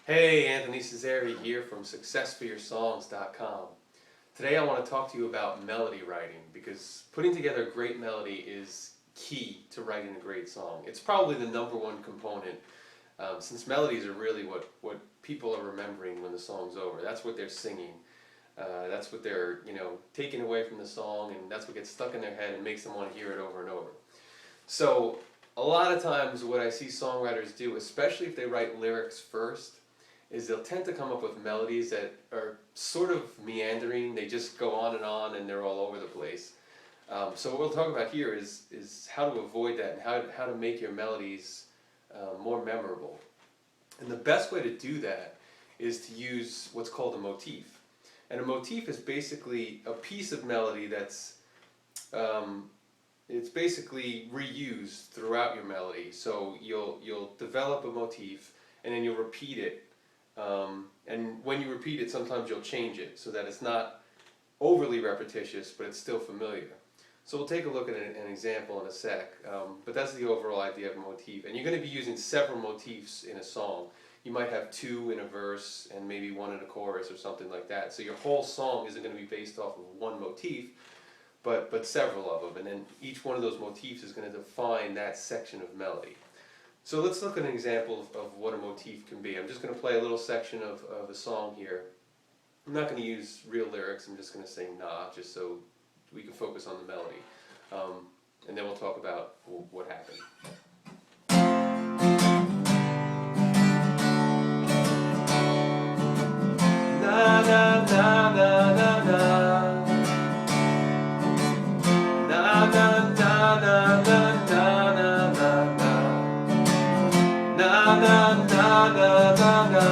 Hey, Anthony Cesari here from SuccessForYourSongs.com. Today I want to talk to you about melody writing because putting together a great melody is key to writing a great song. It's probably the number one component since melodies are really what people are remembering when the song's over. That's what they're singing. That's what they're taking away from the song, and that's what gets stuck in their head and makes them want to hear it over and over. So a lot of times what I see songwriters do, especially if they write lyrics first, is they'll tend to come up with melodies that are sort of meandering. They just go on and they're all over the place. So what we'll talk about here is how to avoid that and how to make your melodies more memorable. And the best way to do that is to use what's called a motif. And a motif is basically a piece of melody that's it's basically reused throughout your melody. So you'll develop a motif and then you'll repeat it. And when you repeat it, sometimes you'll change it so that it's not overly repetitious, but it's still familiar. So we'll take a look at an example in a sec, but that's the overall idea of a motif. And you're going to be using several motifs in a song. You might have two in a verse and maybe one in a chorus or something like that. So your whole song isn't going to be based off of one motif, but several of them. And then each one of those motifs is going to define that section of melody. So let's look at an example of what a motif can be. I'm just going to play a little section of a song here. I'm not going to use real lyrics. I'm just going to sing "nah" just so we can focus on the melody. And then we'll talk about what happened. Na na na na na na. Na na na na na na na na. Na na na na na na.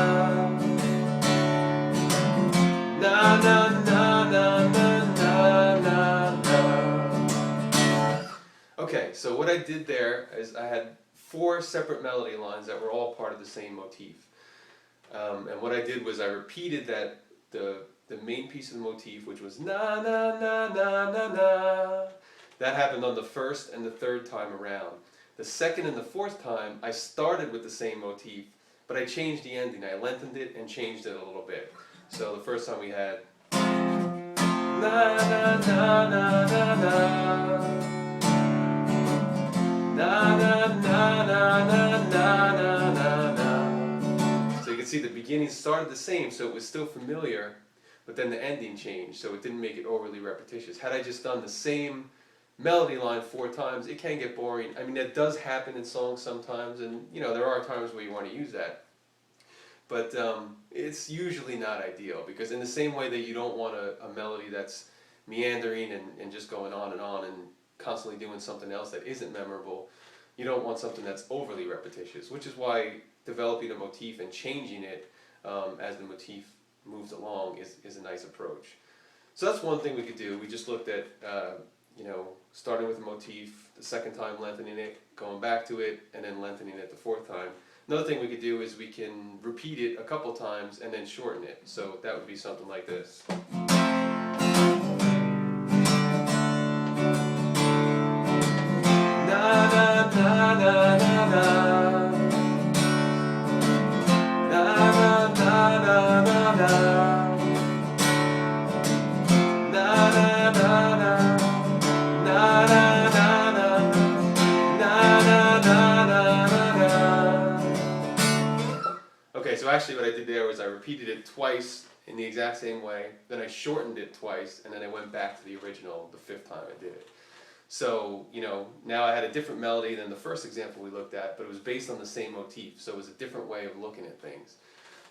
Na na na na na na na. Okay, so what I did there is I had 4 separate melody lines that were all part of the same motif. And what I did was I repeated that the main piece of the motif, which was na na na na na na. That happened on the first and the third time around. The second and the fourth time, I started with the same motif, but I changed the ending. I lengthened it and changed it a little bit. So the first time we had na na na na na na. Na na na na na na na na na. So you can see the beginning started the same, so it was still familiar, but then the ending changed, so it didn't make it overly repetitious. Had I just done the same melody line 4 times, it can get boring. I mean, that does happen in songs sometimes, and there are times where you want to use that. But it's usually not ideal, because in the same way that you don't want a melody that's meandering and just going on and constantly doing something else that isn't memorable, you don't want something that's overly repetitious, which is why developing a motif and changing it as the motif moves along is a nice approach. So that's one thing we could do. We just looked at starting with a motif, the second time lengthening it, going back to it, and then lengthening it the 4th time. Another thing we could do is we can repeat it a couple times and then shorten it. So that would be something like this. Na na na na na na. Na na na na na na. Na na na na. Na na na na. Na na na na na. Okay, so actually what I did there was I repeated it twice in the exact same way, then I shortened it twice, and then I went back to the original the 5th time I did it. So, now I had a different melody than the first example we looked at, but it was based on the same motif, so it was a different way of looking at things.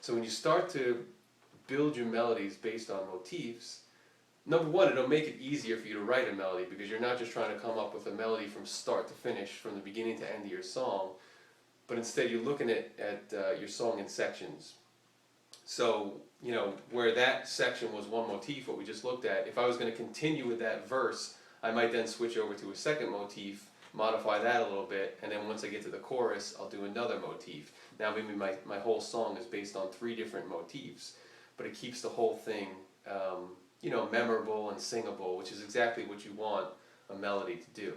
So when you start to build your melodies based on motifs, number one, it'll make it easier for you to write a melody, because you're not just trying to come up with a melody from start to finish, from the beginning to end of your song, but instead you're looking at your song in sections. So, where that section was one motif, what we just looked at, if I was going to continue with that verse, I might then switch over to a second motif, modify that a little bit, and then once I get to the chorus, I'll do another motif. Now maybe my whole song is based on 3 different motifs, but it keeps the whole thing memorable and singable, which is exactly what you want a melody to do.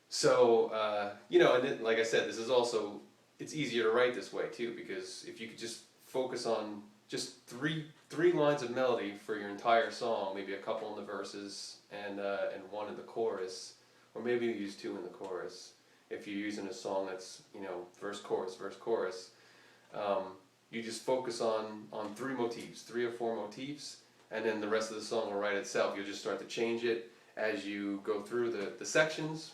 So, and then, like I said, this is also, it's easier to write this way too, because if you could just focus on just three lines of melody for your entire song, maybe a couple in the verses and one in the chorus, or maybe you use two in the chorus. If you're using a song that's, you know, verse, chorus, you just focus on three motifs, 3 or 4 motifs, and then the rest of the song will write itself. You'll just start to change it as you go through the sections,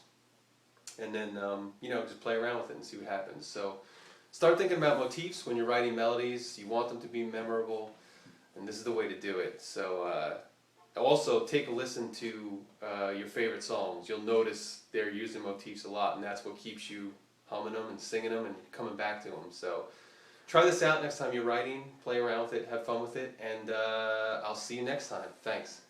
and then you know, just play around with it and see what happens. So start thinking about motifs when you're writing melodies. You want them to be memorable, and this is the way to do it. So also take a listen to your favorite songs. You'll notice they're using motifs a lot, and that's what keeps you humming them and singing them and coming back to them. So try this out next time you're writing, play around with it, have fun with it, and I'll see you next time. Thanks.